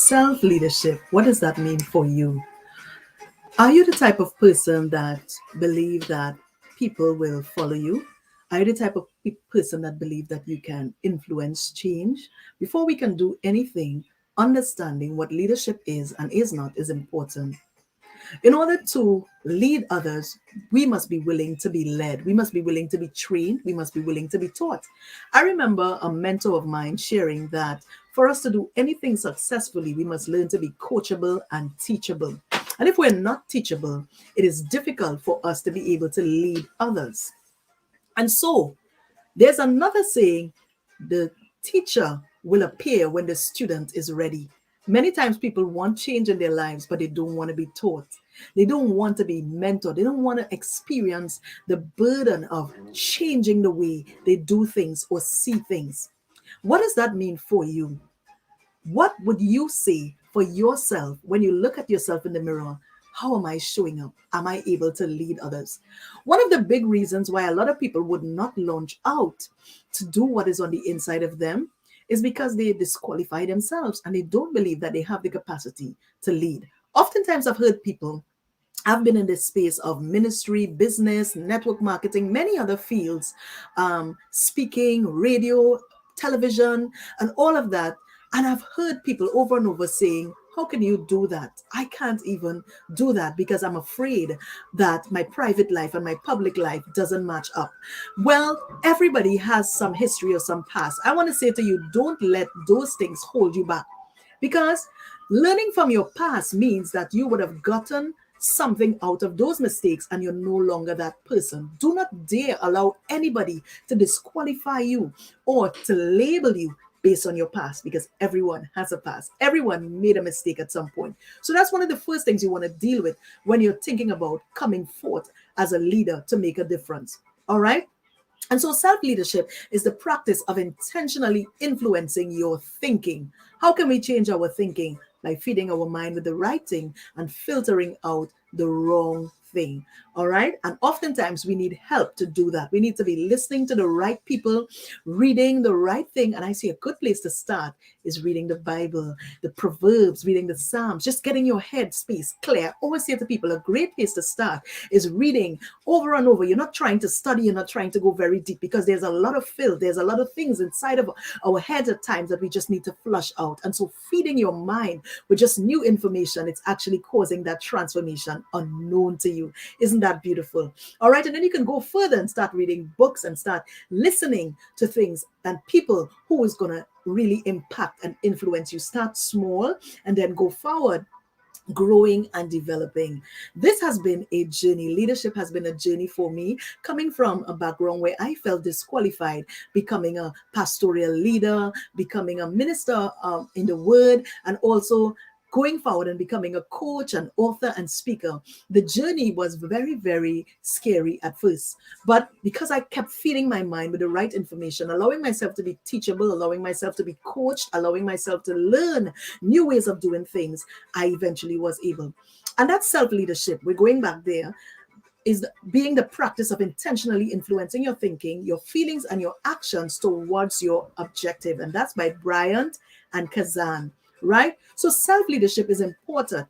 Self-leadership, what does that mean for you? Are you the type of person that believe that people will follow you? Are you the type of person that believe that you can influence change? Before we can do anything, understanding what leadership is and is not is important. In order to lead others, we must be willing to be led. We must be willing to be trained. We must be willing to be taught. I remember a mentor of mine sharing that for us to do anything successfully, we must learn to be coachable and teachable. And if we're not teachable, it is difficult for us to be able to lead others. And so there's another saying, the teacher will appear when the student is ready. Many times people want change in their lives, but they don't want to be taught. They don't want to be mentored. They don't want to experience the burden of changing the way they do things or see things. What does that mean for you? What would you say for yourself when you look at yourself in the mirror? How am I showing up? Am I able to lead others? One of the big reasons why a lot of people would not launch out to do what is on the inside of them is because they disqualify themselves and they don't believe that they have the capacity to lead. Oftentimes, I've heard people, I've been in this space of ministry, business, network marketing, many other fields, speaking, radio, television, and all of that. And I've heard people over and over saying, how can you do that? I can't even do that because I'm afraid that my private life and my public life doesn't match up. Well, everybody has some history or some past. I want to say to you, don't let those things hold you back, because learning from your past means that you would have gotten something out of those mistakes and you're no longer that person. Do not dare allow anybody to disqualify you or to label you based on your past, because everyone has a past. Everyone made a mistake at some point. So that's one of the first things you want to deal with when you're thinking about coming forth as a leader to make a difference. All right? And so self-leadership is the practice of intentionally influencing your thinking. How can we change our thinking? By feeding our mind with the right thing and filtering out the wrong thing. All right. And oftentimes we need help to do that. We need to be listening to the right people, reading the right thing. And I see a good place to start is reading the Bible, the Proverbs, reading the Psalms, just getting your head space clear. I always say to people, a great place to start is reading over and over. You're not trying to study, you're not trying to go very deep, because there's a lot of filth, there's a lot of things inside of our heads at times that we just need to flush out. And so feeding your mind with just new information, it's actually causing that transformation unknown to you. Isn't that beautiful? All right. And then you can go further and start reading books and start listening to things and people who is going to really impact and influence you. Start small and then go forward, growing and developing. This has been a journey. Leadership has been a journey for me, coming from a background where I felt disqualified, becoming a pastoral leader, becoming a minister in the word, and also going forward and becoming a coach, an author, and speaker. The journey was very, very scary at first. But because I kept feeding my mind with the right information, allowing myself to be teachable, allowing myself to be coached, allowing myself to learn new ways of doing things, I eventually was able. And that's self-leadership. We're going back there. Is being the practice of intentionally influencing your thinking, your feelings, and your actions towards your objective. And that's by Bryant and Kazan, right? So self-leadership is important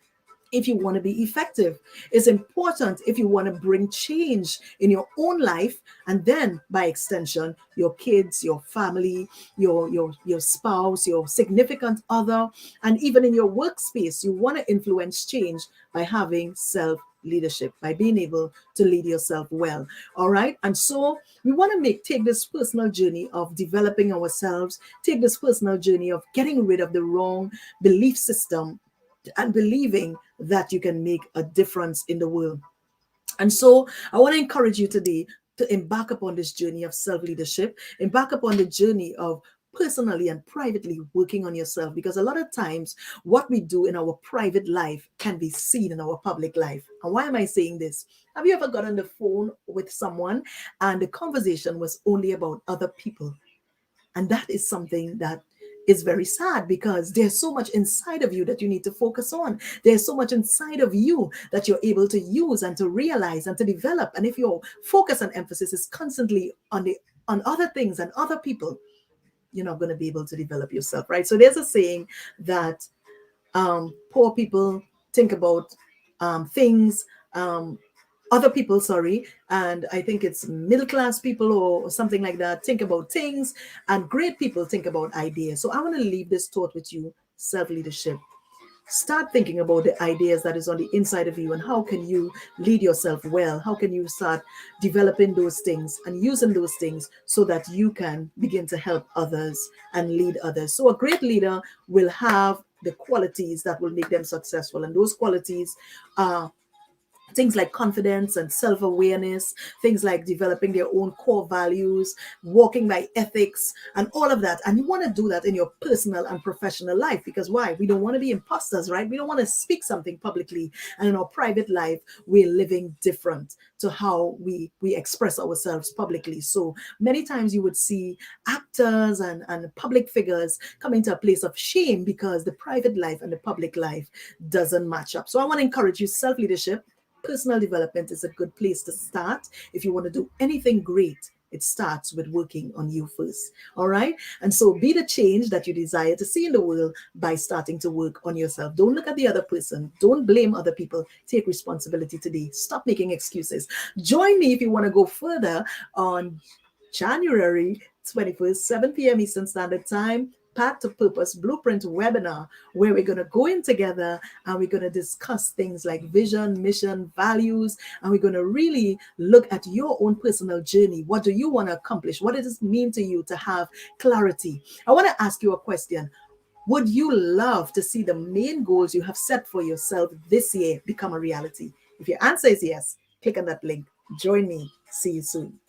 if you want to be effective. It's important if you want to bring change in your own life, and then by extension, your kids, your family, your spouse, your significant other, and even in your workspace, you want to influence change by having self-leadership, by being able to lead yourself well. All right. And so we want to take this personal journey of developing ourselves, take this personal journey of getting rid of the wrong belief system and believing that you can make a difference in the world. And so I want to encourage you today to embark upon this journey of self-leadership, embark upon the journey of personally and privately working on yourself, because a lot of times what we do in our private life can be seen in our public life. And why am I saying this? Have you ever got on the phone with someone and the conversation was only about other people? And that is something that is very sad, because there's so much inside of you that you need to focus on. There's so much inside of you that you're able to use and to realize and to develop. And if your focus and emphasis is constantly on other things and other people, you're not going to be able to develop yourself, right? So there's a saying that Poor people think about things. Other people, sorry, and I think it's middle class people or something like that, think about things, and great people think about ideas. So I want to leave this thought with you: self leadership. Start thinking about the ideas that is on the inside of you, and how can you lead yourself well? How can you start developing those things and using those things so that you can begin to help others and lead others? So a great leader will have the qualities that will make them successful, and those qualities are things like confidence and self-awareness, things like developing their own core values, walking by ethics, and all of that. And you want to do that in your personal and professional life, because why? We don't want to be imposters, right? We don't want to speak something publicly and in our private life we're living different to how we express ourselves publicly. So many times you would see actors and public figures coming to a place of shame because the private life and the public life doesn't match up. So I want to encourage you: self-leadership, personal development is a good place to start. If you want to do anything great, it starts with working on you first. All right. And so be the change that you desire to see in the world by starting to work on yourself. Don't look at the other person. Don't blame other people. Take responsibility today. Stop making excuses. Join me if you want to go further on January 21st, 7 p.m. Eastern Standard Time, Path2Purpose Blueprint Webinar, where we're going to go in together and we're going to discuss things like vision, mission, values, and we're going to really look at your own personal journey. What do you want to accomplish? What does it mean to you to have clarity? I want to ask you a question. Would you love to see the main goals you have set for yourself this year become a reality? If your answer is yes, click on that link. Join me. See you soon.